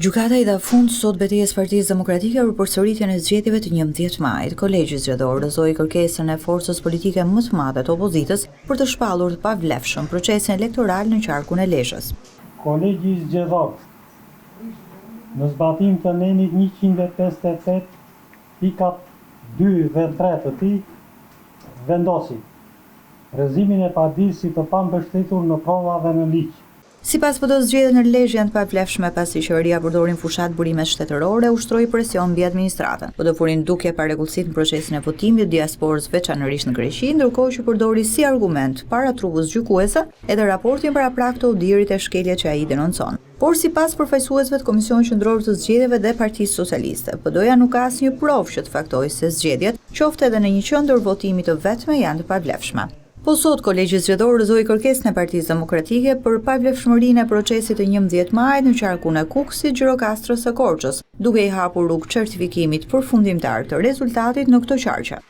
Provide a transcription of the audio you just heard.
Gjykata i dha fund sot betejës Partisë Demokratike për përsëritjen e zgjedhjeve të 11 majit. Kolegji zgjedhor dorëzoi kërkesën e forcës politike më të madhe të opozitës për të shpallur të pavlefshëm procesin elektoral në qarkun e Lezhës. Kolegji zgjedhor, në zbatim të nenit 158 pikat 2 dhe 3 të tij, vendosi rrezimin e paditësit të pambështetur në prova dhe në ligj. Sipas PD, zgjedhjet në Lezhë janë të pavlefshme pasi qeveria përdorin fushat burime shtetërore, ushtroi presion mbi administratën. PD fori ndukje pa rregullsi në procesin e votimit të diasporës veçanërisht në Greqi, ndërkohë që përdori si argument para trupës gjykuese edhe raportin paraprak të Odirit e shkeljet që ai denoncon. Por sipas përfaqësuesve të Komisionit Qendror të Zgjedhjeve dhe Partisë Socialiste, PD-ja nuk ka asnjë provë që të faktojë se zgjedhjet, qoftë edhe në një qendër votimi të vetme, janë të pavlefshme. Po sot kolegji zgjedhor dorëzoi kërkesën e Partisë Demokratike për pavlefshmërinë e procesit të 11 majit në qarkun e Kukësit, Gjirokastrës së Korçës, duke i hapur rrugë certifikimit përfundimtar të rezultatit në këtë qarqe.